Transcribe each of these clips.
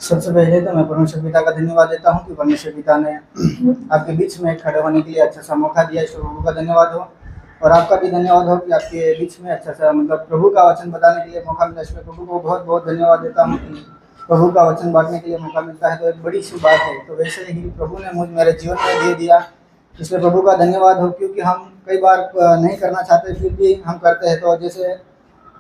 सबसे पहले तो मैं परमेश्वर पिता का धन्यवाद देता हूँ कि परमेश्वर पिता ने आपके बीच में खड़े होने के लिए अच्छा सा मौका दिया। ईश्वर प्रभु का धन्यवाद हो और आपका भी धन्यवाद हो कि आपके बीच में अच्छा सा मतलब प्रभु का वचन बताने के लिए मौका मिला। ईश्वर प्रभु को बहुत बहुत धन्यवाद देता हूँ कि प्रभु का वचन बांटने के लिए मौका मिलता है तो एक बड़ी सी बात है। तो वैसे ही प्रभु ने मुझ मेरे जीवन में दे दिया, इसलिए प्रभु का धन्यवाद हो। क्योंकि हम कई बार नहीं करना चाहते फिर भी हम करते हैं। तो जैसे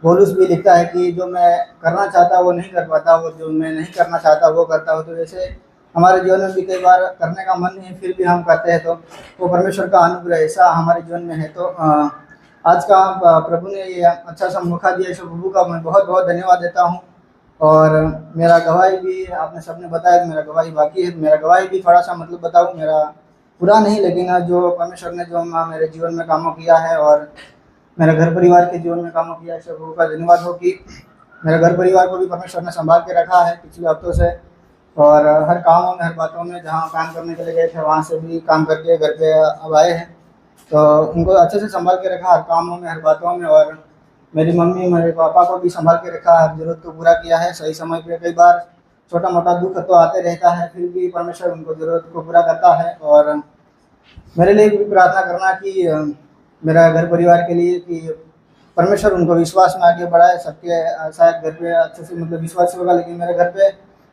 पौलुस भी लिखता है कि जो मैं करना चाहता वो नहीं कर पाता, वो जो मैं नहीं करना चाहता वो करता हूँ। तो वैसे हमारे जीवन में भी कई बार करने का मन नहीं फिर भी हम करते हैं, तो वो परमेश्वर का अनुग्रह ऐसा हमारे जीवन में है। तो आज का प्रभु ने ये अच्छा सा मौका दिया, ईश्वर प्रभु का मैं बहुत बहुत धन्यवाद देता हूँ। और मेरा गवाही भी आपने सबने बताया कि मेरा गवाही बाकी है। मेरा गवाही भी थोड़ा सा मतलब बताऊँ, मेरा पूरा नहीं लेकिन जो परमेश्वर ने जो मेरे जीवन में कामों किया है और मेरे घर परिवार के जीवन में कामों किया है, ईश्वर प्रभु का धन्यवाद हो कि मेरे घर परिवार को भी परमेश्वर ने संभाल के रखा है पिछले हफ्तों से। और हर कामों में हर बातों में जहाँ काम करने के लिए गए थे वहाँ से भी काम करके घर पे अब आए हैं। तो उनको अच्छे से संभाल के रखा हर कामों में हर बातों में। और मेरी मम्मी मेरे पापा को भी संभाल के रखा, हर जरूरत को पूरा किया है सही समय पे। कई बार छोटा मोटा दुख तो आते रहता है फिर भी परमेश्वर उनको जरूरत को पूरा करता है। और मेरे लिए भी प्रार्थना करना कि मेरा घर परिवार के लिए कि परमेश्वर उनको विश्वास में आगे बढ़ाए। सबके शायद घर पे अच्छे से मतलब विश्वास होगा, लेकिन मेरे घर पे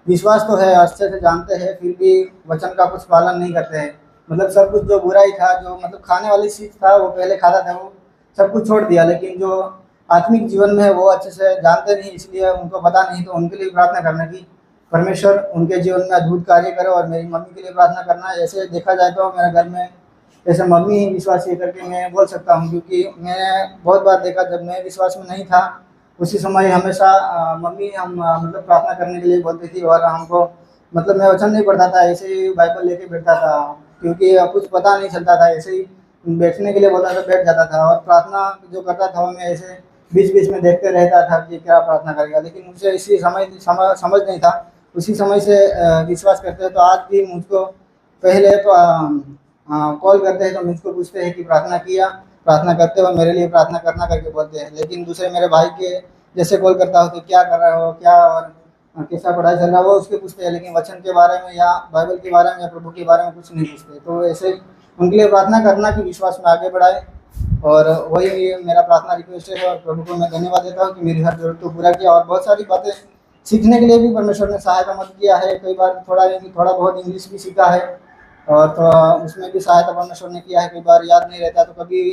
विश्वास तो है, अच्छे से जानते हैं, फिर भी वचन का कुछ पालन नहीं करते हैं। मतलब सब कुछ जो बुराई था, जो मतलब खाने वाली चीज़ था वो पहले खाता था, वो सब कुछ छोड़ दिया। लेकिन जो आत्मिक जीवन में है वो अच्छे से जानते नहीं, इसलिए उनको पता नहीं। तो उनके लिए प्रार्थना करना कि परमेश्वर उनके जीवन में अद्भुत कार्य करे। और मेरी मम्मी के लिए प्रार्थना करना। ऐसे देखा जाए तो मेरे घर में जैसे मम्मी ही विश्वासी है करके मैं बोल सकता हूँ, क्योंकि मैंने बहुत बार देखा जब मैं विश्वास में नहीं था उसी समय हमेशा मम्मी हम मतलब प्रार्थना करने के लिए बोलती थी। और हमको मतलब मैं वचन नहीं पढ़ता था, ऐसे ही बाइबल लेके बैठता था, क्योंकि कुछ पता नहीं चलता था। ऐसे ही बैठने के लिए बोलता था, बैठ जाता था। और प्रार्थना जो करता था वो मैं ऐसे बीच बीच में देखते रहता था कि क्या प्रार्थना करेगा, लेकिन मुझे इसी समझ नहीं था। उसी समय से विश्वास करते हैं। तो आज भी मुझको पहले तो कॉल करते हैं तो मुझको पूछते हैं कि प्रार्थना किया, प्रार्थना करते हो, मेरे लिए प्रार्थना करना करके बोलते हैं। लेकिन दूसरे मेरे भाई के जैसे कॉल करता हो तो क्या कर रहे हो, क्या और कैसा पढ़ाई चल रहा है वो उसके पूछते हैं, लेकिन वचन के बारे में या बाइबल के बारे में या प्रभु के बारे में कुछ नहीं पूछते। तो ऐसे उनके लिए प्रार्थना करना कि विश्वास में आगे बढ़ाए। और वही मेरा प्रार्थना रिक्वेस्ट है। और प्रभु को मैं धन्यवाद देता हूँ कि मेरी हर जरूरत को पूरा किया। और बहुत सारी बातें सीखने के लिए भी परमेश्वर ने सहायता मदद किया है। कई बार थोड़ा बहुत इंग्लिश भी सीखा है, और तो उसमें भी सहायता परमेश्वर ने किया है। कई बार याद नहीं रहता तो कभी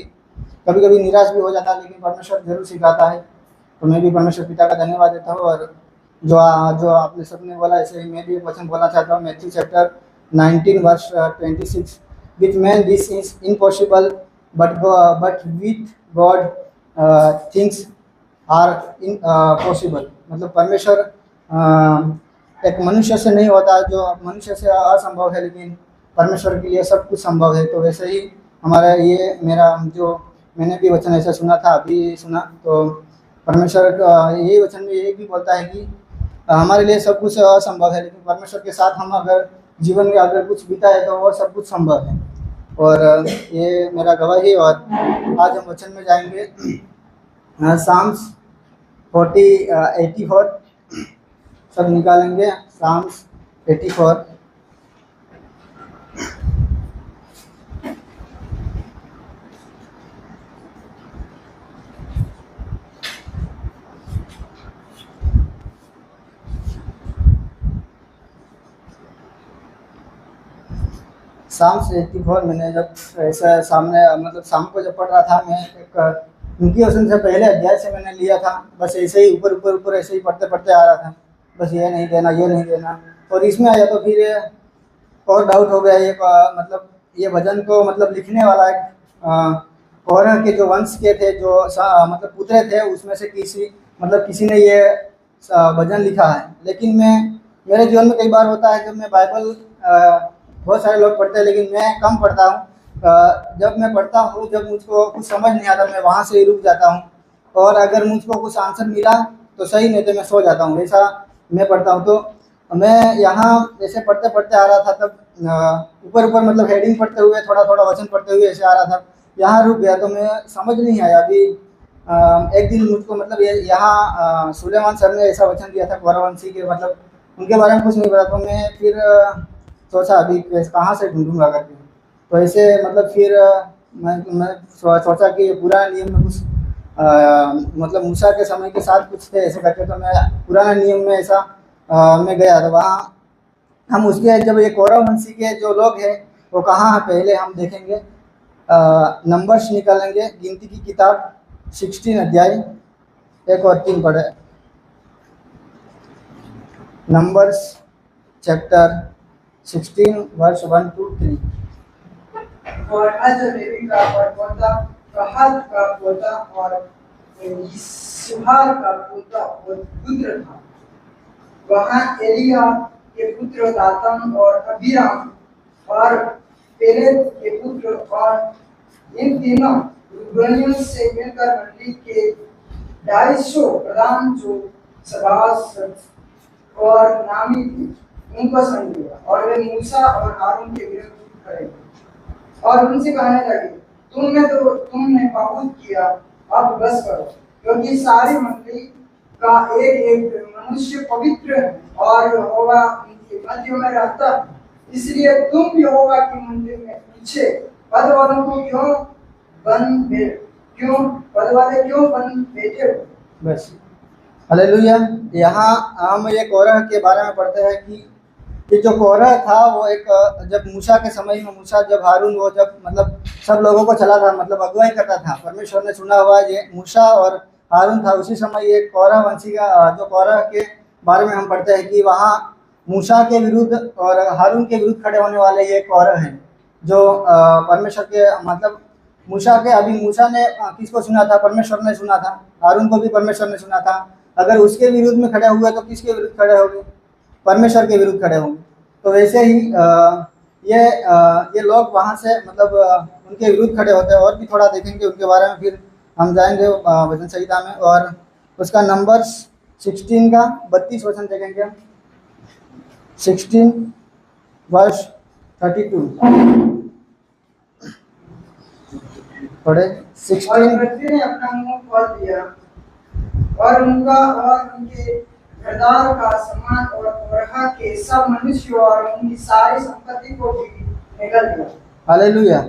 कभी कभी निराश भी हो जाता है, लेकिन परमेश्वर जरूर सिखाता है। तो मैं भी परमेश्वर पिता का धन्यवाद देता हूँ। और जो आपने सबने बोला ऐसे ही मैं भी एक वचन बोलना चाहता हूँ। Matthew chapter 19 verse 26, with man this is impossible but with God things are in possible. मतलब परमेश्वर एक मनुष्य से नहीं होता, जो मनुष्य से असंभव है, लेकिन परमेश्वर के लिए सब कुछ संभव है। तो वैसे ही हमारा ये मेरा जो मैंने भी वचन ऐसा सुना था, अभी सुना, तो परमेश्वर यही वचन में ये भी बोलता है कि हमारे लिए सब कुछ असंभव है, लेकिन परमेश्वर के साथ हम अगर जीवन में अगर कुछ बीता है तो वो सब कुछ संभव है। और ये मेरा गवाही। और आज हम वचन में जाएंगे साम्स 84 सब निकालेंगे। साम्स 84। शाम से 84 मैंने जब ऐसा सामने मतलब शाम को जब पढ़ रहा था, मैं एक उनकी वचन से पहले अध्याय से मैंने लिया था। बस ऐसे ही ऊपर ऊपर ऊपर ऐसे ही पढ़ते पढ़ते आ रहा था, बस ये नहीं देना ये नहीं देना। और इसमें आया तो फिर और डाउट हो गया। ये मतलब ये भजन को मतलब लिखने वाला एक कौरव के जो वंश के थे, जो मतलब पुत्र थे, उसमें से किसी ने ये भजन लिखा है। लेकिन मेरे जीवन में कई बार होता है जब मैं बाइबल बहुत सारे लोग पढ़ते हैं लेकिन मैं कम पढ़ता हूँ। जब मैं पढ़ता हूँ, जब मुझको कुछ समझ नहीं आता, मैं वहाँ से ही रुक जाता हूँ। और अगर मुझको कुछ आंसर मिला तो सही, नहीं तो मैं सो जाता हूँ। ऐसा मैं पढ़ता हूँ। तो मैं यहाँ जैसे पढ़ते पढ़ते आ रहा था, तब ऊपर ऊपर मतलब हेडिंग पढ़ते हुए थोड़ा थोड़ा वचन पढ़ते हुए ऐसे आ रहा था, यहाँ रुक गया। तो मैं समझ नहीं आया। अभी एक दिन मुझको मतलब यहाँ सुलेमान सर ने ऐसा वचन दिया था गौरवंशी के मतलब उनके बारे में कुछ नहीं पता। तो मैं फिर सोचा अभी कहाँ से ढूंढूंगा करके। तो ऐसे मतलब फिर मैं सोचा कि पुराने नियम में कुछ मतलब मूसा के समय के साथ कुछ थे ऐसे करके। तो मैं पुराने नियम में ऐसा मैं गया तो वहाँ हम उसके जब ये कौरव वंशी के जो लोग हैं वो कहाँ है पहले हम देखेंगे। नंबर्स निकालेंगे, गिनती की किताब 16 अध्याय 1 और 3 पढ़े। Numbers chapter 16 verse 1 to 3। और लेवी का परपोता, कहात का पोता और यिसहार का पोता और पुत्र था। वहाँ एलिया के पुत्र दातान और अबीराम और पेलेत के पुत्र और इन तीनों रूबेनियों से मिलकर मंडली के 250 प्रधान जो सभासद और नामी थे उनको संग लिया और वे मूसा और हारून के विरुद्ध खड़े और उनसे कहने लगे, तुमने बहुत किया, अब बस करो, क्योंकि सारी मंडली का एक एक मनुष्य पवित्र है और यहोवा उनके मध्य में रहता है। इसलिए तुम यहोवा की मंदिर में पीछे पद वालों को क्यों बन बैठे हो? बस हालेलुया। यहाँ हम ये कोरह के बारे में पढ़ते हैं कि ये जो कोरह था वो एक जब मूसा के समय में मूसा जब हारून वो जब मतलब सब लोगों को चला था, मतलब अगुवाई करता था। परमेश्वर ने चुना हुआ ये मूसा और हारून था। उसी समय ये कोरह वंशी का जो कोरह के बारे में हम पढ़ते हैं कि वहाँ मूसा के विरुद्ध और हारून के विरुद्ध खड़े होने वाले ये कोरह हैं जो परमेश्वर के मतलब मूसा के अभी मूसा ने किसको सुना था? परमेश्वर ने सुना था। हारून को भी परमेश्वर ने सुना था। अगर उसके विरुद्ध में खड़े हुए तो किसके विरुद्ध खड़े होंगे? परमेश्वर के विरुद्ध खड़े होंगे। तो वैसे ही ये लोग वहाँ से मतलब उनके विरुद्ध खड़े होते हैं। और भी थोड़ा देखेंगे उनके बारे में, फिर हम जाएंगे वचन संहिता में। और उसका नंबर्स 16 का 32 वचन देखेंगे। 16 वर्स 32 पढ़े। और 16 पृथ्वी ने अपना मुंह खोल दिया और उनका और उनके घरदार का सम्मान और कोरह के सब मनुष्य और उनकी सारी संपत्ति को भी निगल दिया। हालेलुया।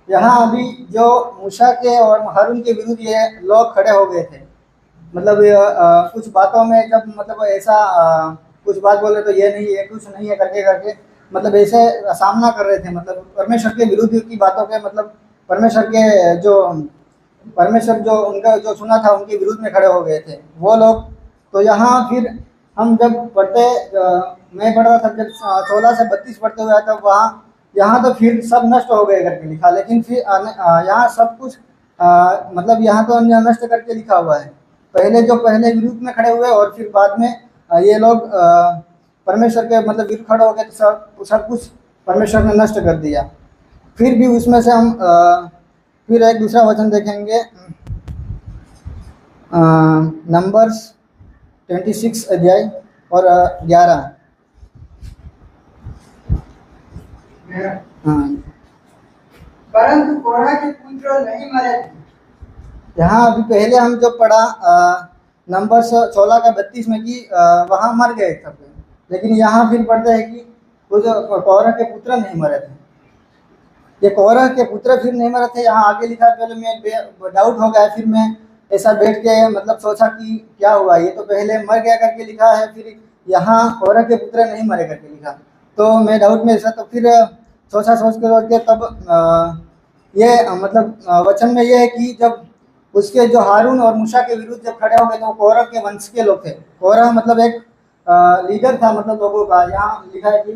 यहाँ अभी जो मूसा के और हारून के विरुद्ध ये लोग खड़े हो गए थे। मतलब कुछ बातों में जब मतलब ऐसा कुछ बात बोले तो ये नहीं है कुछ नहीं है करके करके मतलब ऐसे सामना कर रहे थे। मतलब परमेश्वर के विरुद्ध की बातों के मतलब परमेश्वर जो उनका जो सुना था उनके विरुद्ध में खड़े हो गए थे वो लोग। तो यहाँ फिर हम जब मैं पढ़ रहा था जब 16 से 32 पढ़ते हुए तब वहाँ यहाँ तो फिर सब नष्ट हो गए करके लिखा। लेकिन फिर यहाँ सब कुछ मतलब यहाँ तो अन्य नष्ट करके लिखा हुआ है। पहले विरुद्ध में खड़े हुए और फिर बाद में ये लोग परमेश्वर के मतलब विरुद्ध खड़े हो गए तो सब कुछ परमेश्वर ने नष्ट कर दिया। फिर भी उसमें से हम फिर एक दूसरा वचन देखेंगे। नंबर्स 26 अध्याय और 11। परंतु कोरह के पुत्र नहीं मरे थे। यहाँ अभी पहले हम जो पढ़ा नंबर 16 का 32 में कि वहाँ मर गए सब। लेकिन यहाँ फिर पढ़ते हैं कि वो जो कोरह के पुत्र नहीं मरे थे। ये कोरह के पुत्र फिर नहीं मरे थे यहाँ आगे लिखा। पहले मैं डाउट हो गया, फिर मैं ऐसा बैठ के मतलब सोचा कि क्या हुआ, ये तो पहले मर गया करके लिखा है, फिर यहाँ कोरह के पुत्र नहीं मरे करके लिखा। तो मैं डाउट में ऐसा तो फिर सोच के तब ये मतलब वचन में ये है कि जब उसके जो हारून और मूसा के विरुद्ध जब खड़े हो गए तो कोरह के वंश के लोग थे। कोरह मतलब एक लीडर था मतलब लोगों का। यहाँ लिखा है कि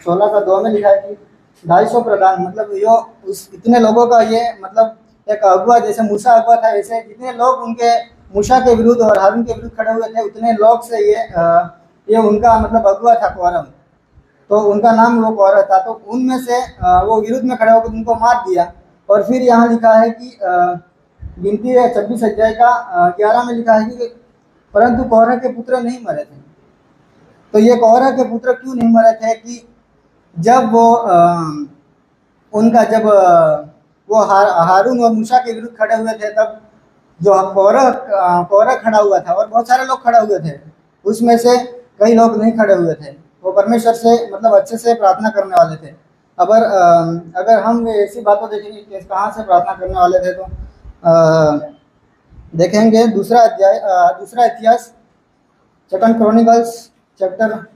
16 का 2 में लिखा है कि 250 प्रधान मतलब यो उस इतने लोगों का ये मतलब एक अगुआ, जैसे मूसा अगुआ था वैसे जितने लोग उनके मूसा के विरुद्ध और हारून के विरुद्ध खड़े हुए थे उतने लोग से ये उनका मतलब अगुआ था कोरह। तो उनका नाम वो कोरह था। तो उनमें से वो विरुद्ध में खड़े होकर उनको मार दिया। और फिर यहाँ लिखा है कि गिनती 26 अध्याय का 11 में लिखा है कि परंतु कोरह के पुत्र नहीं मरे थे। तो ये कोरह के पुत्र क्यों नहीं मरे थे कि जब वो वो हारून और मूसा के विरुद्ध खड़े हुए थे तब जो कोरह खड़ा हुआ था और बहुत सारे लोग खड़े हुए थे। उसमें से कई लोग नहीं खड़े हुए थे, वो परमेश्वर से मतलब अच्छे से प्रार्थना करने वाले थे। अगर हम ऐसी बातों देखेंगे कि कहाँ से प्रार्थना करने वाले थे, तो देखेंगे दूसरा इतिहास, सेकंड क्रॉनिकल्स चैप्टर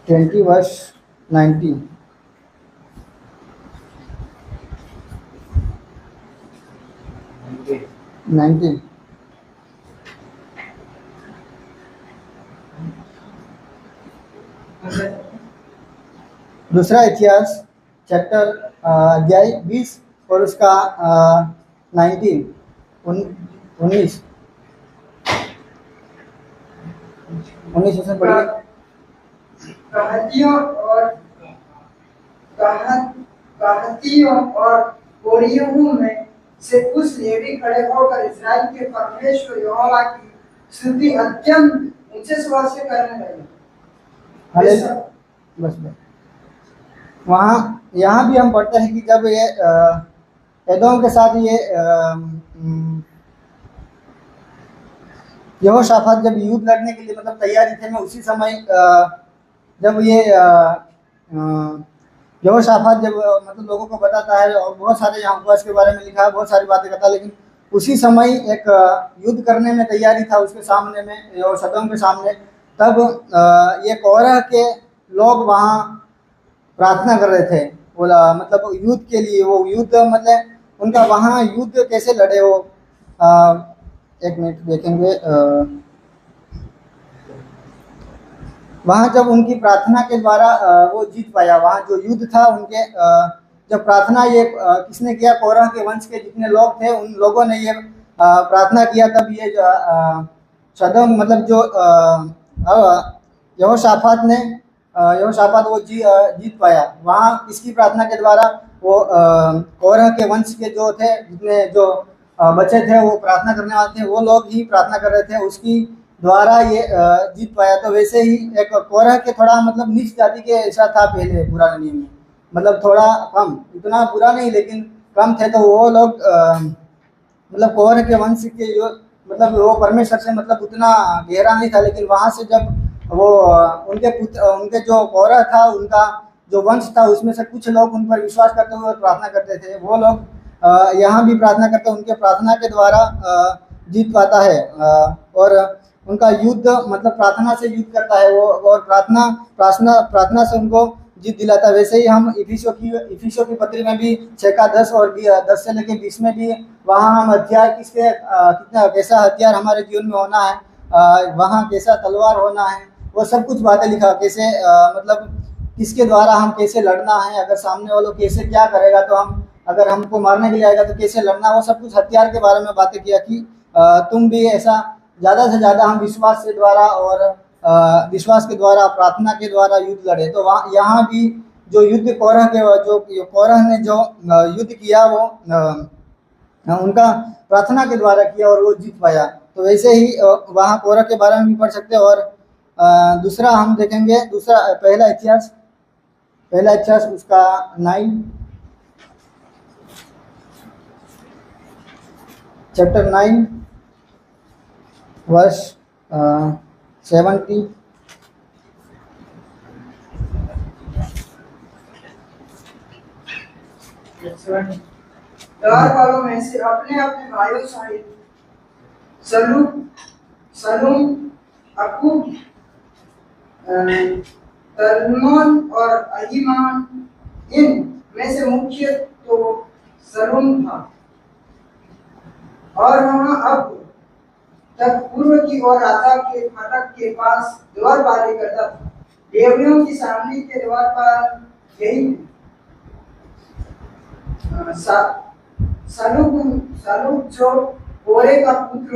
20 वर्स 19। दूसरा इतिहास चैप्टर अध्याय 20 और उसका 19 उसमें पढ़िए। कहातियों और कोरियों में से कुछ लेवी खड़े होकर इस्राएल के परमेश्वर यहोवा की स्तुति अत्यंत ऊंचे स्वर से करने लगे। बस वहाँ यहाँ भी हम पढ़ते हैं कि जब ये एदोम के साथ ये यहोशाफात जब युद्ध लड़ने के लिए मतलब तैयारी थे में उसी समय जब ये यहोशाफात जब मतलब लोगों को बताता है, और बहुत सारे यहाँ उपवास के बारे में लिखा है, बहुत सारी बातें करता है, लेकिन उसी समय एक युद्ध करने में तैयारी था उसके सामने में और सदोम के सामने। तब ये कोरह के लोग वहाँ प्रार्थना कर रहे थे, बोला मतलब युद्ध के लिए। वो युद्ध मतलब उनका वहाँ युद्ध कैसे लड़े वो एक मिनट देखेंगे। वहाँ जब उनकी प्रार्थना के द्वारा वो जीत पाया, वहाँ जो युद्ध था उनके जब प्रार्थना ये किसने किया, कोरह के वंश के जितने लोग थे उन लोगों ने ये प्रार्थना किया, तब ये सदोम मतलब जो यहोशाफात वो जीत पाया। वहाँ किसकी प्रार्थना के द्वारा, वो कोरह के वंश के जो थे जितने जो बचे थे वो प्रार्थना करने वाले थे, वो लोग ही प्रार्थना कर रहे थे, उसकी द्वारा ये जीत पाया। तो वैसे ही एक कोरह के थोड़ा मतलब नीच जाति के ऐसा था पहले पुराने नियम में, मतलब थोड़ा कम, इतना बुरा नहीं लेकिन कम थे। तो वो लोग मतलब कोरह के वंश के जो मतलब वो परमेश्वर से मतलब उतना गहरा नहीं था, लेकिन वहाँ से जब वो उनके जो कोरह था उनका जो वंश था उसमें से कुछ लोग उन पर विश्वास करते हुए प्रार्थना करते थे, वो लोग यहाँ भी प्रार्थना करते, उनके प्रार्थना के द्वारा जीत पाता है। और उनका युद्ध मतलब प्रार्थना से युद्ध करता है वो, और प्रार्थना से उनको जीत दिलाता है। वैसे ही हम इफिसियों की पत्री में भी 6 का 10 और 10 से लेकर 20 में भी वहाँ हम हथियार कितना कैसा हथियार हमारे जीवन में होना है, वहाँ कैसा तलवार होना है, वो सब कुछ बातें लिखा, कैसे मतलब किसके द्वारा हम कैसे लड़ना है, अगर सामने वालों कैसे क्या करेगा तो हम अगर हमको मारने के लिए आएगा तो कैसे लड़ना, वो सब कुछ हथियार के बारे में बातें किया कि तुम भी ऐसा ज़्यादा से ज़्यादा हम विश्वास के द्वारा और विश्वास के द्वारा प्रार्थना के द्वारा युद्ध लड़े। तो वहाँ यहाँ भी जो युद्ध कोरह ने जो युद्ध किया वो उनका प्रार्थना के द्वारा किया और वो जीत पाया। तो वैसे ही वहाँ कोरह के बारे में भी पढ़ सकते हैं। और दूसरा हम देखेंगे, पहला इतिहास उसका 9 चैप्टर 9 वर्स 70। त्योहार वालों में से अपने अपने भाइयों सहित सलूम, अकूब, तलमोन और अहीमान, इन में से मुख्य तो सलूम था। और वहाँ अब तक पूर्व की ओर राजा के फाटक के पास द्वारपाली करता था। लेवियों की सामने के द्वार पर यही सलूम जो कोरे का पुत्र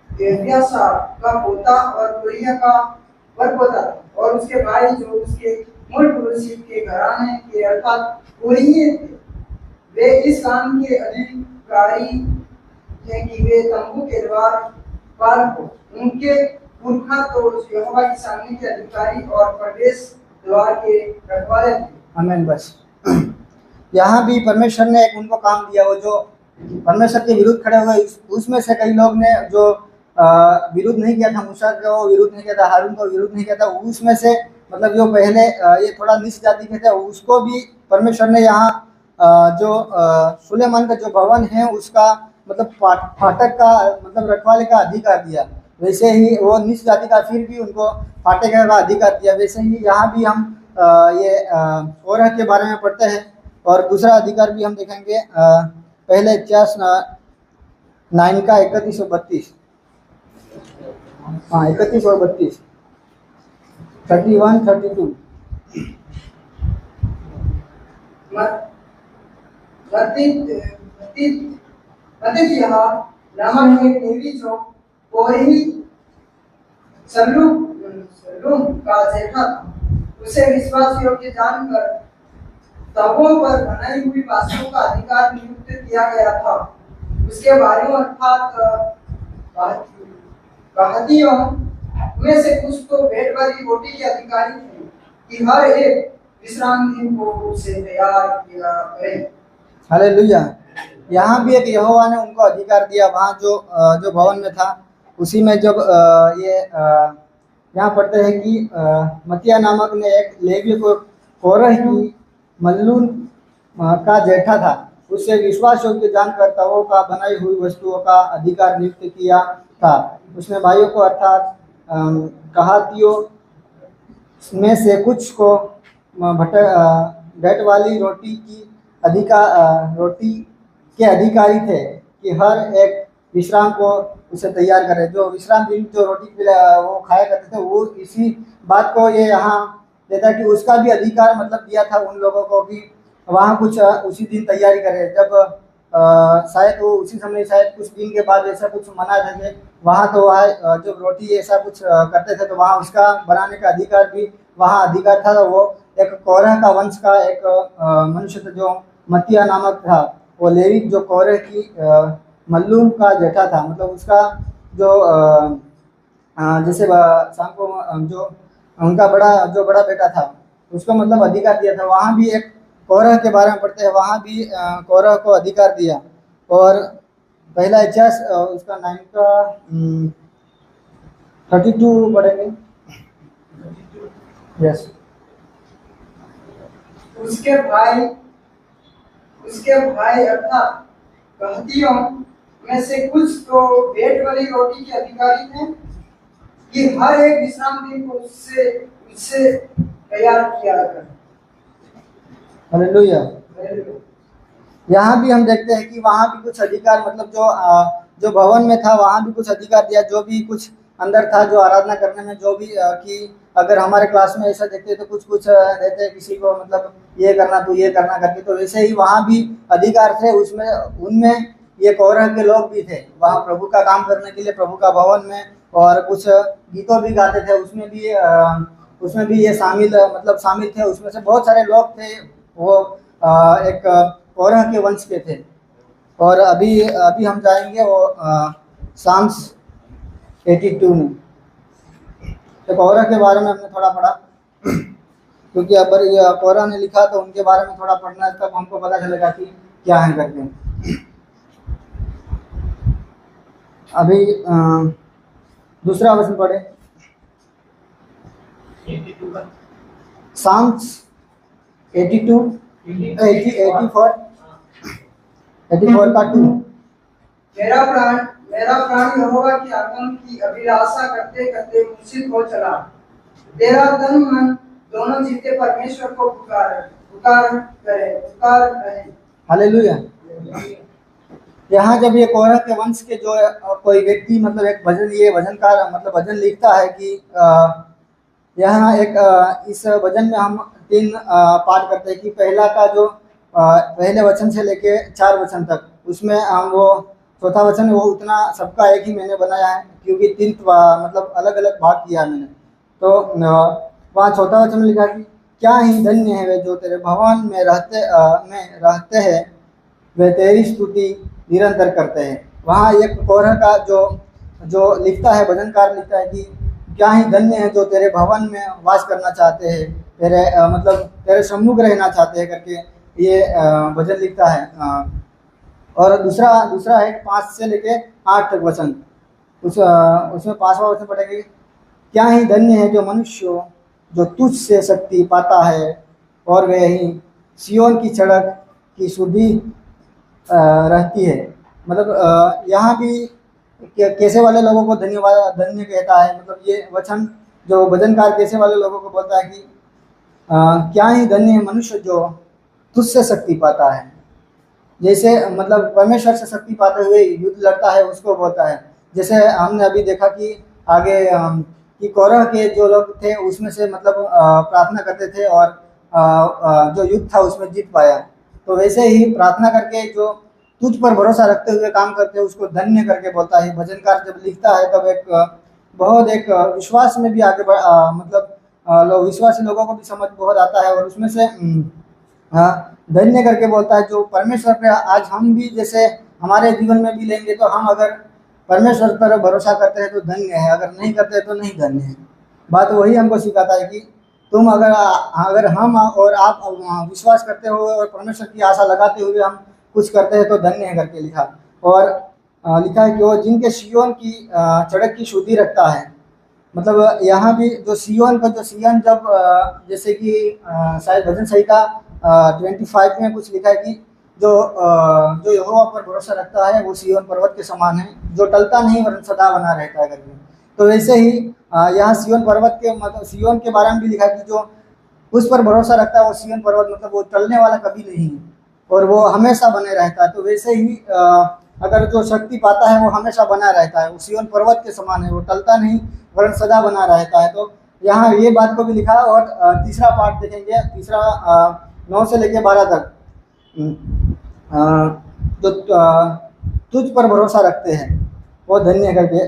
एव्यासार का पोता और कोरिया का परपोता था, और उसके भाई जो उसके मूल पुरुष के घराने के अर्थात कोरिये थे, वे इस काम के अधिकारी थे कि वे तंबू के द्वार पाल को उनके पुरखा तो यहोवा के सामने के अधिकारी और प्रवेश द्वार के रखवाले थे। आमीन। बस यहाँ भी परमेश्वर ने एक उनको काम दिया, वो जो परमेश्वर के विरुद्ध खड़े हुए उसमें से कई लोग ने जो विरुद्ध नहीं किया था, मूसा को विरुद्ध नहीं किया था, हारून को विरुद्ध नहीं किया था, उसमें से मतलब जो पहले ये थोड़ा नीच जाति के थे उसको भी परमेश्वर ने यहाँ जो सुलेमान का जो भवन है उसका मतलब फाटक का मतलब रखवाले का अधिकार दिया। वैसे ही वो नीच जाति का फिर भी उनको फाटक का अधिकार दिया। वैसे ही यहाँ भी हम ये कोरह के बारे में पढ़ते हैं। और दूसरा अधिकार भी हम देखेंगे पहले इतिहास 9 का 31 और 32। हाँ 31 और 32, 31, 32। मत्तित्याह नामक एक लेवी जो कोरही सल्लूम का जेठा था, उसे विश्वास योग्य जानकर तबों पर बनाई हुई वस्तु का अधिकार नियुक्त किया गया था। उसके भाइयों अर्थात कहातियों में से कुछ तो भेंट वाली रोटी के अधिकारी थे कि हर एक विश्राम दिन को उसे तैयार किया करे। हालेलुया। यहाँ भी एक यहोवा ने उनको अधिकार दिया। वहाँ जो भवन में था उसी में जब ये यहाँ पढ़ते हैं कि मत्तिया नामक ने एक लेवी को कोरह की मल्लून का जेठा था, उससे विश्वास योग्य जानकर तवों का बनाई हुई वस्तुओं का अधिकार नियुक्त किया था। उसने भाइयों को अर्थात कहातियों में से कुछ को भेंट वाली रोटी के अधिकारी थे कि हर एक विश्राम को उसे तैयार करे। जो विश्राम दिन जो रोटी वो खाया करते थे, वो इसी बात को ये यहाँ देता है कि उसका भी अधिकार मतलब दिया था उन लोगों को कि वहाँ कुछ उसी दिन तैयारी करे। जब शायद वो उसी समय शायद कुछ दिन के बाद ऐसा कुछ मना थे वहाँ, तो वहाँ जब रोटी ऐसा कुछ करते थे तो वहाँ उसका बनाने का अधिकार भी वहाँ अधिकार था। वो एक कोरह का वंश का एक मनुष्य था जो मत्तिया नामक था। वो लेवी जो कोरह की मल्लूम का जेठा था, मतलब उसका जो जैसे शाम को जो उनका बड़ा बेटा था उसको मतलब अधिकार दिया था। वहाँ भी एक कोरह के बारे में पढ़ते हैं, वहाँ भी कोरह को अधिकार दिया। और पहला इतिहास उसका 9 का 32 पढ़ेंगे। यस। उसके भाई अर्थात कहातियों में से कुछ तो भेंट वाली रोटी के अधिकारी थे कि हर एक विश्राम दिन को उससे तैयार किया कर। हालेलुया। यहाँ भी हम देखते हैं कि वहाँ भी कुछ अधिकार मतलब जो भवन में था वहाँ भी कुछ अधिकार दिया। जो भी कुछ अंदर था जो आराधना करने में जो भी कि अगर हमारे क्लास में ऐसा देखते तो कुछ रहते किसी को मतलब ये करना तो ये करना करके, तो वैसे ही वहाँ भी अधिकार थे। उनमें ये कोरह के लोग भी थे वहाँ प्रभु का काम करने के लिए प्रभु का भवन में, और कुछ गीतों भी गाते थे उसमें भी ये शामिल थे। उसमें से बहुत सारे लोग थे वो एक कोरह के वंश के थे। और अभी हम जाएंगे वो साम्स 82 में। तो कोरह के बारे में हमने थोड़ा पढ़ा क्योंकि अब ये कोरह ने लिखा तो उनके बारे में थोड़ा पढ़ना है, तब हमको पता चलेगा कि क्या है करके। अभी दूसरा वचन पढ़े, साम्स 84 का 2। मेरा प्राण यहोवा की आगमन की अभिलाषा करते करते मूर्छित हो चला। तेरा तन मन दोनों जीते परमेश्वर को पुकार रहे। हालेलुया। यहाँ जब ये कोरह के वंश के जो कोई व्यक्ति मतलब एक भजनकार मतलब भजन लिखता है कि यहाँ एक इस भजन में हम 3 पाठ करते हैं कि पहला का जो पहले वचन से लेके 4 वचन तक, उसमें हम वो चौथा वचन वो उतना सबका एक ही मैंने बनाया है क्योंकि 3 मतलब अलग अलग भाग किया मैंने। तो वहाँ चौथा वचन में लिखा कि क्या ही धन्य है वे जो तेरे भवन में रहते हैं, वे तेरी स्तुति निरंतर करते हैं। वहाँ एक कोरह का जो लिखता है भजनकार लिखता है कि क्या ही धन्य है जो तेरे भवन में वास करना चाहते हैं, तेरे मतलब तेरे सम्मुख रहना चाहते हैं करके ये भजन लिखता है। और दूसरा दूसरा है 5 से लेके 8 तक वचन। उसमें 5वां वचन पढ़ेंगे, क्या ही धन्य है जो मनुष्य जो तुझ से शक्ति पाता है और वह ही सियोन की सड़क की शुद्धि रहती है। मतलब यहाँ भी कैसे वाले लोगों को धन्यवाद धन्य कहता है। मतलब ये वचन जो भजनकार कैसे वाले लोगों को बोलता है कि क्या ही धन्य है मनुष्य जो तुझसे शक्ति पाता है। जैसे मतलब परमेश्वर से शक्ति पाते हुए युद्ध लड़ता है उसको बोलता है। जैसे हमने अभी देखा कि आगे कि कौरव के जो लोग थे उसमें से मतलब प्रार्थना करते थे और जो युद्ध था उसमें जीत पाया। तो वैसे ही प्रार्थना करके जो तुझ पर भरोसा रखते हुए काम करते हैं उसको धन्य करके बोलता है। भजनकार जब लिखता है तब एक बहुत एक विश्वास में भी आगे मतलब विश्वासी लोगों को भी समझ बहुत आता है और उसमें से धन्य करके बोलता है। जो परमेश्वर पे आज हम भी जैसे हमारे जीवन में भी लेंगे तो हम अगर परमेश्वर पर भरोसा करते हैं तो धन्य है, अगर नहीं करते तो नहीं धन्य है। बात वही हमको सिखाता है कि तुम अगर हम और आप विश्वास करते हुए और परमेश्वर की आशा लगाते हुए हम कुछ करते हैं तो धन्य है करके लिखा। और लिखा है कि वो जिनके सियोन की सड़क की शुद्धि रखता है। मतलब यहाँ भी जो सियोन का जो सियन जब जैसे कि शायद भजन संहिता 25 में कुछ लिखा है कि जो यहोवा पर भरोसा रखता है वो सियोन पर्वत के समान है जो टलता नहीं वरन सदा बना रहता है करके। तो वैसे ही यहाँ सियोन पर्वत के मतलब सियोन के बारे में भी लिखा है कि जो उस पर भरोसा रखता है वो सियोन पर्वत मतलब वो टलने वाला कभी नहीं है और वो हमेशा बने रहता है। तो वैसे ही अगर जो शक्ति पाता है वो हमेशा बना रहता है, वो सियोन पर्वत के समान है, वो टलता नहीं वरन सदा बना रहता है। तो यहाँ ये बात को भी लिखा। और तीसरा पार्ट देखेंगे, तीसरा 9 से लेके 12 तक जो तुझ पर भरोसा रखते हैं वो धन्य करके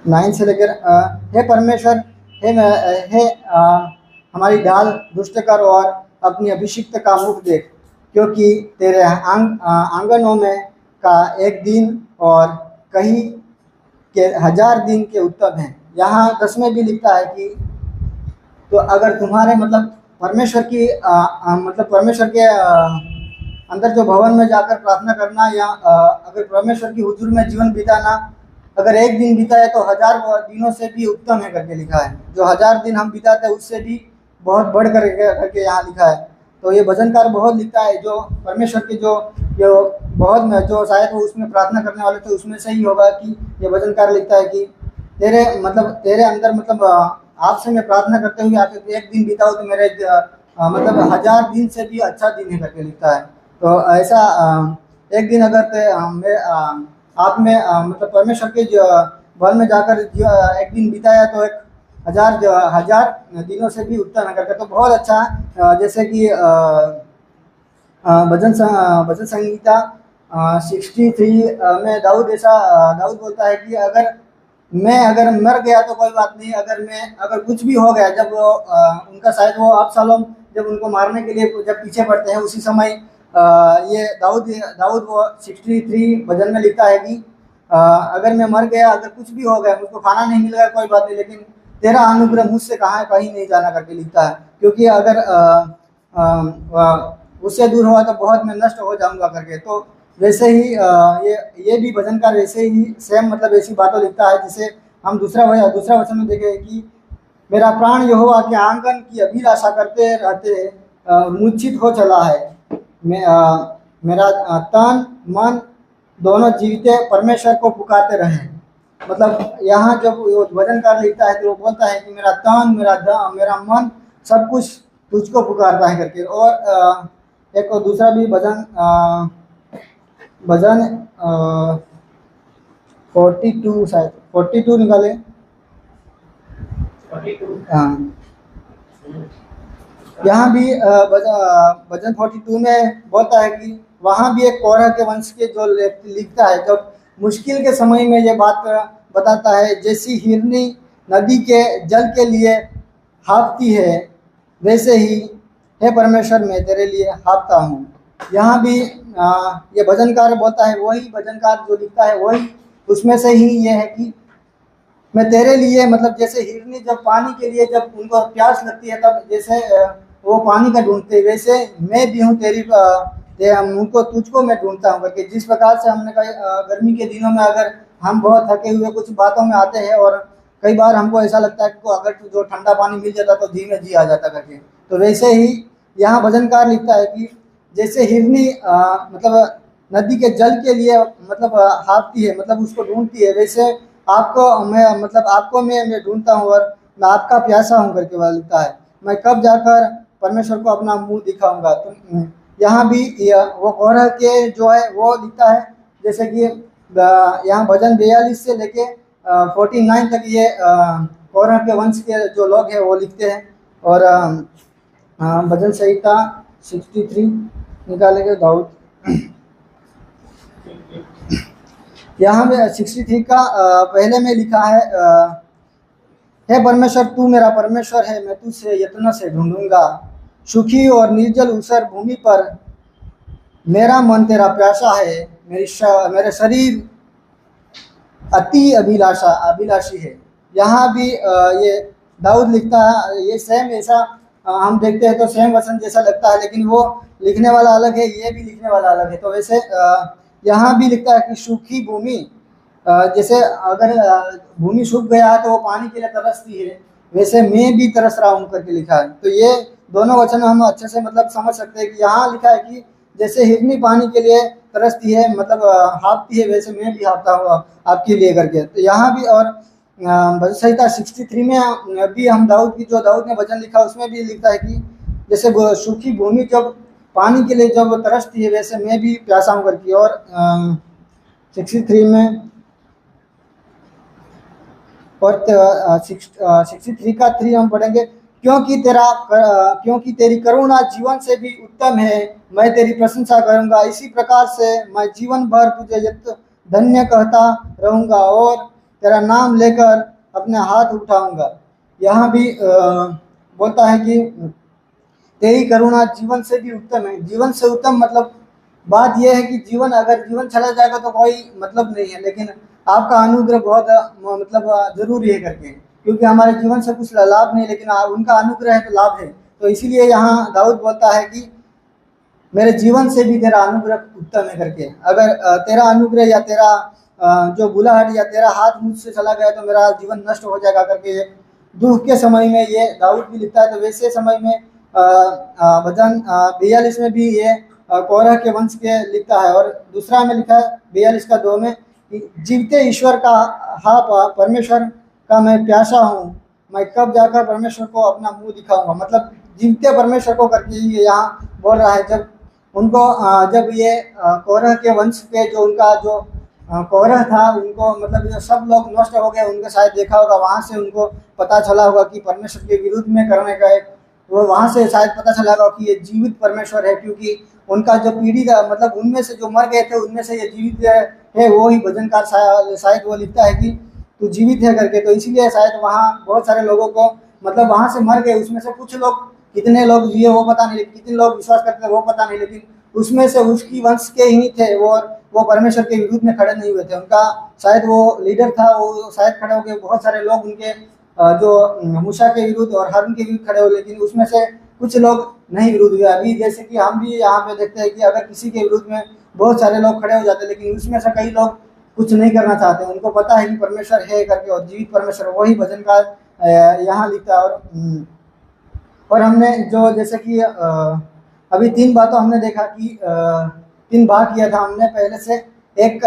9 से लेकर हे परमेश्वर हे हमारी ढाल दुष्ट कर और अपनी अभिषिक्त का मुख देख, क्योंकि तेरे आंगनों में का एक दिन और कहीं के 1000 दिन के उत्तम हैं। यहाँ 10 में भी लिखता है कि तो अगर तुम्हारे मतलब परमेश्वर की मतलब परमेश्वर के अंदर जो भवन में जाकर प्रार्थना करना या अगर परमेश्वर की हुजूर में जीवन बिताना अगर एक दिन बीता है तो 1000 दिनों से भी उत्तम है करके लिखा है। जो 1000 दिन हम बिताते हैं उससे भी बहुत बढ़ करके यहाँ लिखा है। तो ये भजनकार बहुत लिखता है जो परमेश्वर के जो बहुत में जो शायद वो उसमें प्रार्थना करने वाले थे उसमें से ही होगा कि ये भजनकार लिखता है कि तेरे अंदर मतलब आपसे मैं प्रार्थना करते हुए आप एक दिन बिताओ तो मेरे मतलब 1000 दिन से भी अच्छा दिन है करके लिखता है। तो ऐसा एक दिन अगर आप में मतलब परमेश्वर के भवन में जाकर एक दिन बिताया तो एक 1000 दिनों से भी उत्तम है करके। तो बहुत अच्छा जैसे कि भजन संहिता 63 में दाऊद बोलता है कि अगर मर गया तो कोई बात नहीं, अगर कुछ भी हो गया। जब उनका शायद वो अबशालोम जब उनको मारने के लिए जब पीछे पड़ते हैं उसी समय ये दाऊद वो 63 भजन में लिखता है कि अगर मैं मर गया, अगर कुछ भी हो गया, मुझको खाना नहीं मिल गया कोई बात नहीं, लेकिन तेरा अनुग्रह मुझसे कहीं नहीं जाना करके लिखता है। क्योंकि अगर उससे दूर हुआ तो बहुत मैं नष्ट हो जाऊंगा करके। तो वैसे ही ये भी भजनकार वैसे ही सेम मतलब ऐसी बातों लिखता है जिसे हम दूसरा वचन में देखें कि मेरा प्राण यहोवा के आंगन की अभिलाषा करते रहते मूर्छित हो चला है। मेरा तन मन दोनों जीविते परमेश्वर को पुकारते रहे। मतलब यहाँ जब भजनकार लिखता है तो वो बोलता है कि मेरा तन मेरा मन सब कुछ तुझको पुकारता है करके। और एक और दूसरा भी भजन 42 शायद 42 निकाले। हाँ, यहाँ भी भजन 42 में बोलता है कि वहाँ भी एक कौरह के वंश के जो लिखता है जब मुश्किल के समय में ये बात बताता है, जैसी हिरनी नदी के जल के लिए हाँफती है वैसे ही हे परमेश्वर मैं तेरे लिए हाँफता हूँ। यहाँ भी ये भजनकार बोलता है, वही भजनकार जो लिखता है वही उसमें से ही ये है कि मैं तेरे लिए, मतलब जैसे हिरनी जब पानी के लिए जब उनको प्यास लगती है तब जैसे वो पानी का ढूंढते हैं, वैसे मैं भी हूँ तेरी उनको तुझको मैं ढूंढता हूँ करके। जिस प्रकार से हमने कहा गर्मी के दिनों में अगर हम बहुत थके हुए कुछ बातों में आते हैं और कई बार हमको ऐसा लगता है कि अगर जो ठंडा पानी मिल जाता तो जी में जी आ जाता करके, तो वैसे ही यहाँ भजनकार लिखता है कि जैसे हिरनी मतलब नदी के जल के लिए मतलब हाँफती है, मतलब उसको ढूंढती है, वैसे आपको मैं, मतलब आपको मैं ढूंढता हूँ और मैं आपका प्यासा हूँ करके वह लिखता है। मैं कब जाकर परमेश्वर को अपना मुंह दिखाऊंगा। तो यहाँ भी वो कोरह के जो है वो लिखता है, जैसे कि यहाँ भजन 42 से लेके 49 तक ये कोरह के वंश के जो लोग हैं वो लिखते हैं। और भजन संहिता 63 निकालेंगे दाऊद। यहाँ में 63 का पहले में लिखा है, हे परमेश्वर तू मेरा परमेश्वर है, मैं तुझसे यत्न से ढूंढूंगा। सूखी और निर्जल ऊसर भूमि पर मेरा मन तेरा प्यासा है, मेरे शरीर अति अभिलाषी है। यहाँ भी ये दाऊद लिखता है, ये सेम ऐसा हम देखते हैं तो सेम वचन जैसा लगता है, लेकिन वो लिखने वाला अलग है, ये भी लिखने वाला अलग है। तो वैसे यहाँ भी लिखता है कि सूखी भूमि, जैसे अगर भूमि सूख गया है तो वो पानी के लिए तरसती है, वैसे मैं भी तरस रहा हूँ करके लिखा है। तो ये दोनों वचन हम अच्छे से मतलब समझ सकते हैं कि यहाँ लिखा है कि जैसे हिरनी पानी के लिए तरसती है, मतलब हाँफती है, वैसे मैं भी हाँफता हूँ आपके लिए करके। तो यहाँ भी और भजन संहिता 63 में भी हम दाऊद की, जो दाऊद ने भजन लिखा उसमें भी लिखता है कि जैसे सूखी भूमि जब पानी के लिए जब तरसती है, वैसे मैं भी प्यासा हूँ करके। और 63 में और 63 का 3 हम पढ़ेंगे, क्योंकि तेरी करुणा जीवन से भी उत्तम है, मैं तेरी प्रशंसा करूंगा। इसी प्रकार से मैं जीवन भर तुझे धन्य कहता रहूंगा और तेरा नाम लेकर अपने हाथ उठाऊंगा। यहाँ भी बोलता है कि तेरी करुणा जीवन से भी उत्तम है। जीवन से उत्तम मतलब बात यह है कि जीवन, अगर जीवन चला जाएगा तो कोई मतलब नहीं है, लेकिन आपका अनुग्रह बहुत मतलब जरूरी है करके, क्योंकि हमारे जीवन से कुछ लाभ नहीं, लेकिन उनका अनुग्रह है तो लाभ है। तो इसीलिए यहाँ दाऊद बोलता है कि मेरे जीवन से भी तेरा अनुग्रह उत्तम है करके। अगर तेरा अनुग्रह या तेरा जो बुलाहट या तेरा हाथ मुझसे चला गया तो मेरा जीवन नष्ट हो जाएगा करके दुख के समय में ये दाऊद भी लिखता है। तो वैसे समय में भजन 42 में भी ये कोरह के वंश के लिखता है। और दूसरा में लिखा है 42 का 2 में, जीवते ईश्वर का हा परमेश्वर का मैं प्यासा हूँ, मैं कब जाकर परमेश्वर को अपना मुंह दिखाऊंगा। मतलब जीवते परमेश्वर को करके ये यहाँ बोल रहा है। जब उनको जब ये कोरह के वंश के जो उनका जो कोरह था, उनको मतलब ये सब लोग नष्ट हो गए, उनको शायद देखा होगा, वहाँ से उनको पता चला होगा कि परमेश्वर के विरुद्ध में करने का एक, वो वहाँ से शायद पता चला होगा कि ये जीवित परमेश्वर है, क्योंकि उनका जो पीढ़ी था, मतलब उनमें से जो मर गए थे उनमें से ये जीवित है। वो ही भजनकार शायद वो लिखता है कि तू जीवित है करके। तो इसीलिए शायद वहाँ बहुत सारे लोगों को, मतलब वहाँ से मर गए, उसमें से कुछ लोग, कितने लोग जिए वो पता नहीं, लेकिन कितने लोग विश्वास करते थे वो पता नहीं, लेकिन उसमें से उसकी वंश के ही थे वो परमेश्वर के विरुद्ध में खड़े नहीं हुए थे। उनका शायद वो लीडर था, वो शायद खड़े हो गए, बहुत सारे लोग उनके जो मूसा के विरुद्ध और हारून के विरुद्ध खड़े हो, लेकिन उसमें से कुछ लोग नहीं विरुद्ध हुए। अभी जैसे कि हम भी यहाँ पे देखते हैं कि अगर किसी के विरुद्ध में बहुत सारे लोग खड़े हो जाते हैं, लेकिन उसमें से कई लोग कुछ नहीं करना चाहते, उनको पता है कि परमेश्वर है करके, और जीवित परमेश्वर वही भजनकार यहाँ लिखता है। और हमने जो जैसे कि अभी 3 बातों हमने देखा कि 3 भाग किया था हमने पहले से। एक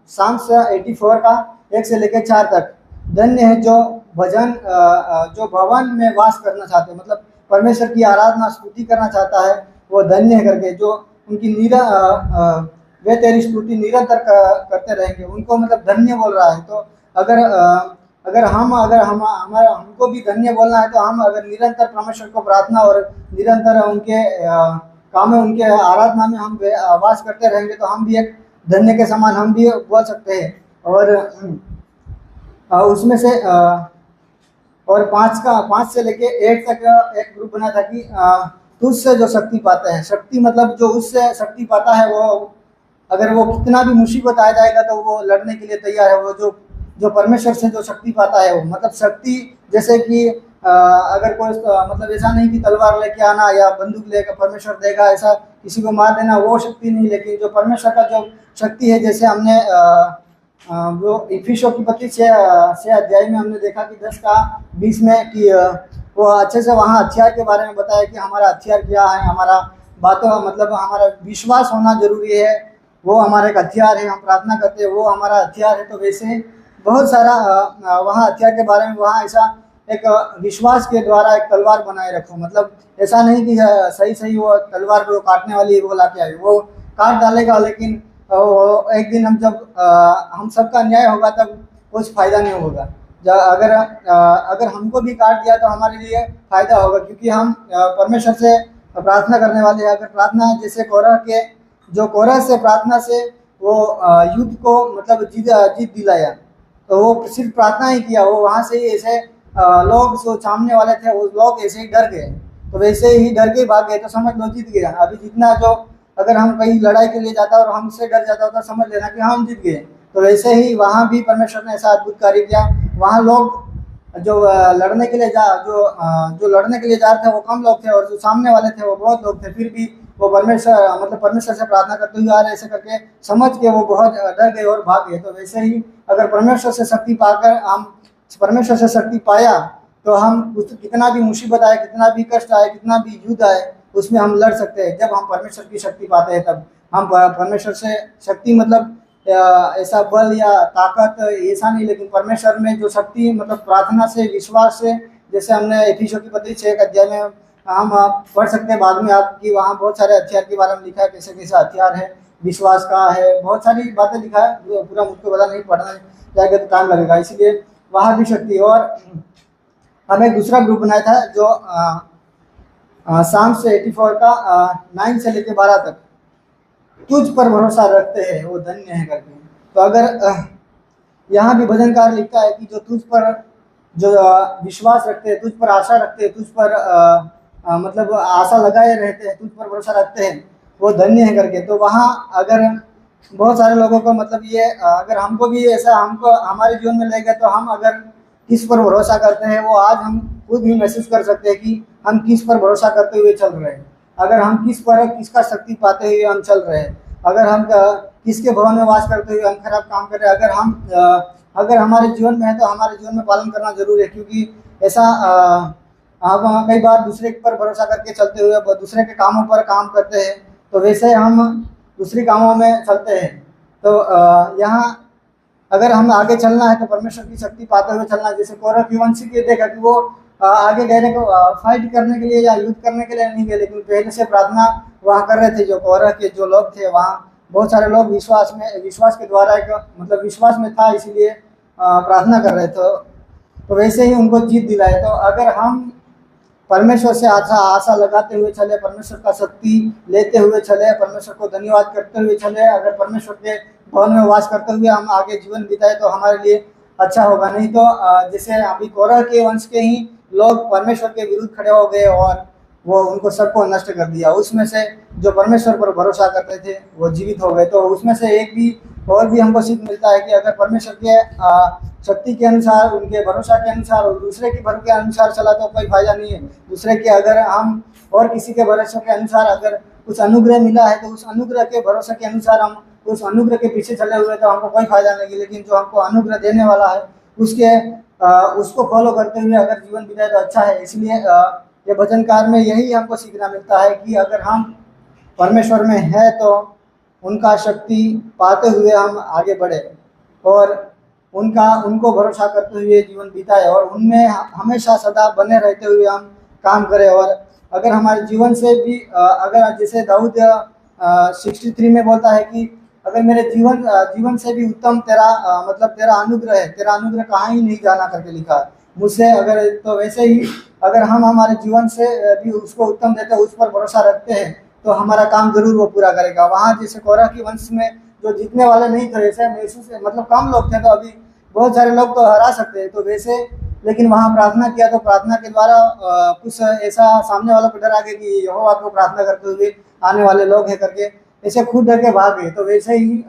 Psalms 84 का 1 से लेकर 4 तक, धन्य है जो जो भवन में वास करना चाहते हैं, मतलब परमेश्वर की आराधना स्तुति करना चाहता है, वो धन्य है करके। जो उनकी वे तेरी स्तुति निरंतर करते रहेंगे, उनको मतलब धन्य बोल रहा है। तो अगर हमारा हमको भी धन्य बोलना है, तो हम अगर निरंतर परमेश्वर को प्रार्थना और निरंतर उनके काम में, उनके आराधना में हम वास करते रहेंगे, तो हम भी एक धन्य के समान हम भी बोल सकते हैं। और उसमें से और 5 से लेके 8 तक एक ग्रुप बना था कि तुझसे जो शक्ति पाते हैं, शक्ति मतलब जो उससे शक्ति पाता है वो अगर वो कितना भी मुसीबत आ जाएगा तो वो लड़ने के लिए तैयार है। वो जो परमेश्वर से जो शक्ति पाता है वो मतलब शक्ति जैसे कि अगर कोई मतलब ऐसा नहीं कि तलवार लेके आना या बंदूक लेकर परमेश्वर देगा ऐसा किसी को मार देना, वो शक्ति नहीं। लेकिन जो परमेश्वर का जो शक्ति है, जैसे हमने वो इफिसियों की पत्री से अध्याय में हमने देखा कि 10 का 20 में कि वो अच्छे से वहाँ हथियार के बारे में बताया कि हमारा हथियार क्या है, हमारा बातों मतलब हमारा विश्वास होना जरूरी है, वो हमारा एक हथियार है। हम प्रार्थना करते हैं वो हमारा हथियार है। तो वैसे बहुत सारा वहाँ हथियार के बारे में वहाँ ऐसा एक विश्वास के द्वारा एक तलवार बनाए रखो। मतलब ऐसा नहीं कि सही सही वो तलवार को काटने वाली वो लाके आए, वो काट डालेगा, लेकिन एक दिन हम जब हम सबका न्याय होगा तब कुछ फायदा नहीं होगा। अगर हमको भी काट दिया तो हमारे लिए फायदा होगा, क्योंकि हम परमेश्वर से प्रार्थना करने वाले हैं। अगर प्रार्थना जैसे कोरह से प्रार्थना से वो युद्ध को मतलब जीत दिलाया, तो वो सिर्फ प्रार्थना ही किया, वो वहाँ से ही ऐसे लोग जो सामने वाले थे वो लोग ऐसे ही डर गए, तो वैसे ही डर के भाग गए, तो समझ लो जीत गया। अभी जितना जो अगर हम कहीं लड़ाई के लिए जाता और हमसे डर जाता तो समझ लेना कि हम जीत गए। तो वैसे ही वहाँ भी परमेश्वर ने ऐसा अद्भुत कार्य किया। वहाँ लोग जो लड़ने के लिए जो लड़ने के लिए जा रहे थे वो कम लोग थे, और जो सामने वाले थे वो बहुत लोग थे, फिर भी वो परमेश्वर से प्रार्थना करते हुए आ रहे, ऐसे करके समझ के वो बहुत डर गए और भाग गए। तो वैसे ही अगर परमेश्वर से शक्ति पाकर हम परमेश्वर से शक्ति पाया तो हम कितना भी मुसीबत आए, कितना भी कष्ट आए, कितना भी युद्ध आए, उसमें हम लड़ सकते हैं। जब हम परमेश्वर की शक्ति पाते हैं तब हम परमेश्वर से शक्ति मतलब ऐसा बल या ताकत ऐसा नहीं, लेकिन परमेश्वर में जो शक्ति मतलब प्रार्थना से, विश्वास से, जैसे हमने इफिसियों की पत्री 6 अध्याय में हम पढ़ सकते हैं बाद में आपकी, वहाँ बहुत सारे हथियार के बारे में लिखा है, कैसे कैसे हथियार है, विश्वास का है, बहुत सारी बातें लिखा है, पूरा मुझको पता नहीं, पढ़ना जाएगा तो टाइम लगेगा, इसलिए वहाँ भी शक्ति। और हमें एक दूसरा ग्रुप बनाया था जो Psalms 84 का 9 से लेके 12 तक, तुझ पर भरोसा रखते हैं वो धन्य है करके। तो अगर यहाँ भी भजनकार लिखता है कि जो तुझ पर जो विश्वास रखते हैं, तुझ पर आशा रखते हैं, तुझ पर मतलब आशा लगाए रहते हैं, तुझ पर भरोसा रखते हैं, वो धन्य है करके। तो वहाँ अगर बहुत सारे लोगों को मतलब ये अगर हमको भी ऐसा हमको हमारे जीवन में लेगा तो हम अगर किस पर भरोसा करते हैं वो आज हम खुद ही महसूस कर सकते हैं कि हम किस पर भरोसा करते हुए चल रहे हैं। अगर हम किसका शक्ति पाते हुए हम चल रहे हैं, अगर हम किसके भवन में वास करते हुए हम खराब काम कर रहे हैं, अगर हमारे जीवन में है तो हमारे जीवन में पालन करना जरूरी है। क्योंकि ऐसा हम कई बार दूसरे पर भरोसा करके चलते हुए दूसरे के कामों पर काम करते हैं, तो वैसे हम दूसरे कामों में चलते हैं। तो यहाँ अगर हम आगे चलना है तो परमेश्वर की शक्ति पाते हुए चलना। जैसे कोरह की वंश के देखा कि वो आगे गए को फाइट करने के लिए या युद्ध करने के लिए नहीं गए, लेकिन पहले से प्रार्थना वहाँ कर रहे थे। जो कोरह के जो लोग थे वहाँ बहुत सारे लोग विश्वास के द्वारा एक मतलब विश्वास में था, इसीलिए प्रार्थना कर रहे थे, तो वैसे ही उनको जीत दिलाए। तो अगर हम परमेश्वर से आशा लगाते हुए चले, परमेश्वर का शक्ति लेते हुए चले, परमेश्वर को धन्यवाद करते हुए चले, अगर परमेश्वर के भवन में वास करते हुए हम आगे जीवन बिताए तो हमारे लिए अच्छा होगा। नहीं तो जैसे अभी कोरह के वंश के ही लोग परमेश्वर के विरुद्ध खड़े हो गए और वो उनको सबको नष्ट कर दिया। उसमें से जो परमेश्वर पर भरोसा करते थे वो जीवित हो गए। तो उसमें से एक भी और भी हमको सीख मिलता है कि अगर परमेश्वर के शक्ति के अनुसार, उनके भरोसा के अनुसार और दूसरे के भरोसे के अनुसार चला तो कोई फायदा नहीं है। दूसरे के अगर हम और किसी के भरोसे के अनुसार अगर कुछ अनुग्रह मिला है तो उस अनुग्रह के भरोसे के अनुसार हम उस अनुग्रह के पीछे चले हुए तो हमको कोई फायदा नहीं। लेकिन जो हमको अनुग्रह देने वाला है उसको फॉलो करते हुए अगर जीवन बिताए तो अच्छा है। इसलिए ये भजनकार में यही हमको सीखना मिलता है कि अगर हम परमेश्वर में है तो उनका शक्ति पाते हुए हम आगे बढ़े और उनको भरोसा करते हुए जीवन बिताए और उनमें हमेशा सदा बने रहते हुए हम काम करें। और अगर हमारे जीवन से भी अगर जैसे दाऊद 63 में बोलता है कि अगर मेरे जीवन से भी उत्तम तेरा अनुग्रह है, तेरा अनुग्रह कहाँ ही नहीं जाना करके लिखा मुझसे। अगर तो वैसे ही अगर हम हमारे जीवन से भी उसको उत्तम देते हैं, उस पर भरोसा रखते हैं तो हमारा काम जरूर वो पूरा करेगा। वहाँ जैसे कोरह की वंश में जो जीतने वाले नहीं थे, ऐसे महसूस मतलब कम लोग थे, तो अभी बहुत सारे लोग तो हरा सकते हैं। तो वैसे लेकिन वहाँ प्रार्थना किया तो प्रार्थना के द्वारा कुछ ऐसा सामने वालों को डर आ गया कि यहोवा को प्रार्थना करते हुए आने वाले लोग हैं करके ऐसे खुद डर के भाग गए। तो वैसे ही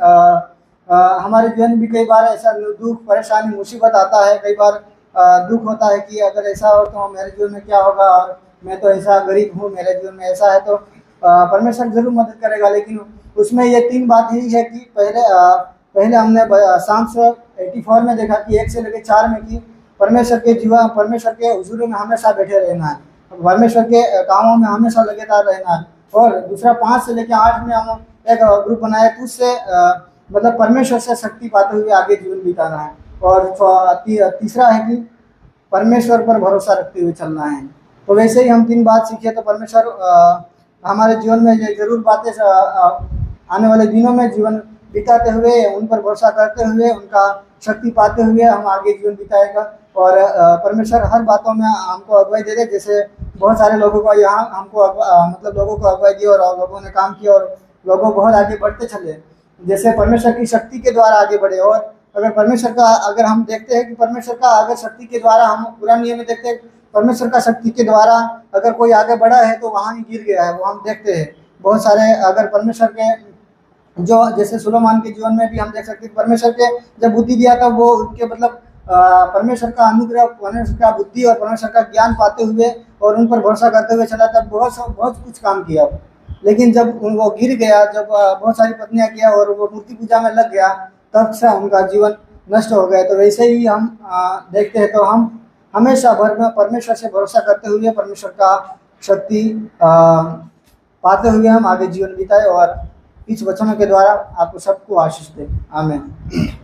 हमारे जीवन में भी कई बार ऐसा दुख परेशानी मुसीबत आता है, कई बार दुख होता है कि अगर ऐसा हो तो मेरे जीवन में क्या होगा, और मैं तो ऐसा गरीब हूँ, मेरे जीवन में ऐसा है, तो परमेश्वर जरूर मदद करेगा। लेकिन उसमें ये 3 बात यही है कि पहले हमने Psalms 84 में देखा कि 1 से लेकर 4 में कि परमेश्वर के जीवन, परमेश्वर के हुजूरी में हमेशा बैठे रहना है, परमेश्वर के कामों में हमेशा लगातार रहना है। और दूसरा 5 से लेकर 8 में हम एक ग्रुप बनाया तो उससे मतलब परमेश्वर से शक्ति पाते हुए आगे जीवन बिताना है। और तीसरा है कि परमेश्वर पर भरोसा रखते हुए चलना है। तो वैसे ही हम 3 बात सीखे तो परमेश्वर हमारे जीवन में ये जरूर बातें आने वाले दिनों में जीवन बिताते हुए, उन पर भरोसा करते हुए, उनका शक्ति पाते हुए हम आगे जीवन बिताएगा। और परमेश्वर हर बातों में हमको अगुवाई दे दे। जैसे बहुत सारे लोगों को यहाँ हमको मतलब लोगों को अगुवाई दी और लोगों ने काम किया और लोगों बहुत आगे बढ़ते चले, जैसे परमेश्वर की शक्ति के द्वारा आगे बढ़े। और अगर हम देखते हैं कि परमेश्वर का अगर शक्ति के द्वारा, हम पुराने नियम में देखते हैं परमेश्वर का शक्ति के द्वारा अगर कोई आगे बढ़ा है तो वहाँ ही गिर गया है, वो हम देखते हैं बहुत सारे। अगर परमेश्वर के जो जैसे सुलेमान के जीवन में भी हम देख सकते हैं, परमेश्वर के जब बुद्धि दिया था वो उनके मतलब परमेश्वर का अनुग्रह, परमेश्वर का बुद्धि और परमेश्वर का ज्ञान पाते हुए और उन पर भरोसा करते हुए चला, तब बहुत कुछ काम किया। लेकिन जब वो गिर गया, जब बहुत सारी पत्नियां किया और वो मूर्ति पूजा में लग गया, तब से उनका जीवन नष्ट हो गया। तो वैसे ही हम देखते हैं, तो हम हमेशा परमेश्वर से भरोसा करते हुए परमेश्वर का शक्ति पाते हुए हम आगे जीवन बिताए और इस वचनों के द्वारा आपको सबको आशीष दे। आमीन।